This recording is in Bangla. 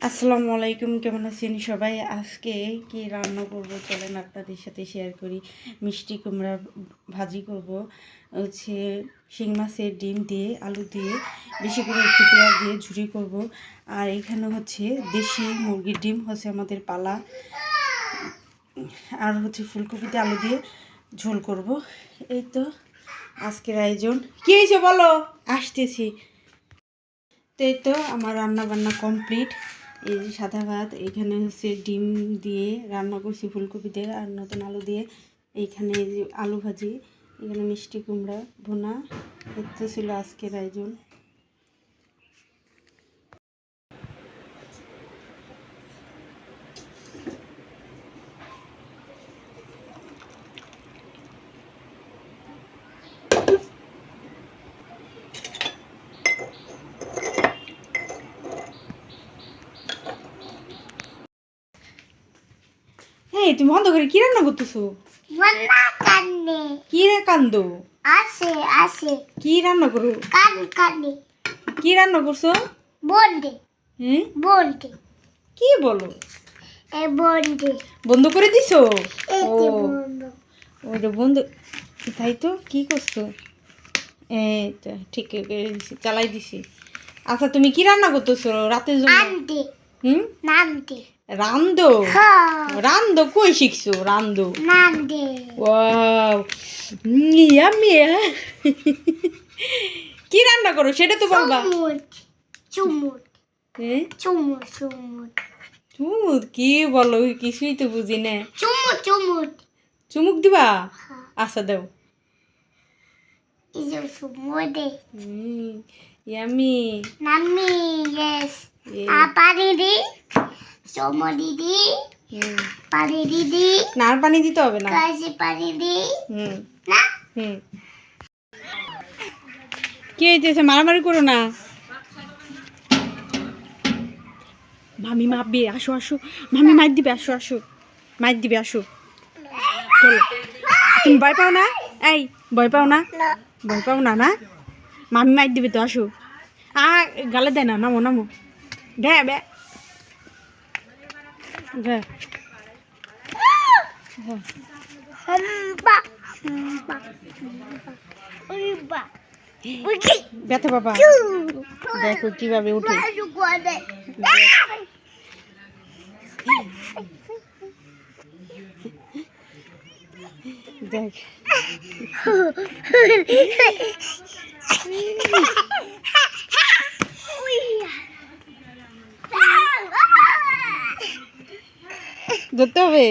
আসসালামু আলাইকুম, কেমন আছেন সবাই? আজকে কি রান্না করব চলেন আপনাদের সাথে শেয়ার করি। মিষ্টি কুমড়া ভাজি করব, হচ্ছে শিং মাছের ডিম দিয়ে আলু দিয়ে বেশি করে একটু পেঁয়াজ দিয়ে ঝুরি করব। আর এখানে হচ্ছে দেশি মুরগির ডিম হচ্ছে আমাদের পালা, আর হচ্ছে ফুলকপিতে আলু দিয়ে ঝোল করব। এই তো আজকের আয়োজন। কী হয়েছে বলো? আসতেছি। এই তো আমার রান্না বান্না কমপ্লিট। এই যে সাদা ভাত, এখানে হচ্ছে ডিম দিয়ে রান্না করছি ফুলকপি দিয়ে আর নতুন আলু দিয়ে। এইখানে এই যে আলু ভাজি, এখানে মিষ্টি কুমড়া ভুনা। এই তো ছিল আজকের আয়োজন। হ্যাঁ, তুমি বন্ধ করে কি রান্না করতেছো? কি রে কান্দো? কি রান্না করো? কি রান্না করছো? কি বলো? বন্ধ করে দিছো? ওইটা বন্ধ। তাই তো, কি করছো? এইটা ঠিক করে দিছি, চালাই দিছি। আচ্ছা, তুমি কি রান্না করতেছো রাতের জন্য? রান্দো? রান্দো কই শিখছো? রান্দো? Wow, yummy. কি রান্না করো সেটা তো বলবা। চুমুট কি বলো? কিছুই তো বুঝি না। চুমুক দিবা? আচ্ছা দাও। ইয়াম্মি। না, আর পানি দিতে হবে না। কি হইতেছে? মারামারি করো না। মামি মাপবে, আসো আসো। মামি মাইর দিবে, আসো আসো। মাইর দিবে, আসো। চলো। তুমি ভয় পাও না? এই ভয় পাও না? ভয় পাও না? না, মামি মাইর দিবে তো, আসো। গালে দেয় না, নামো নামো। বে বে বে। ব্যথা বাবা, দেখো কিভাবে উঠে। দেখ ধরতে হবে।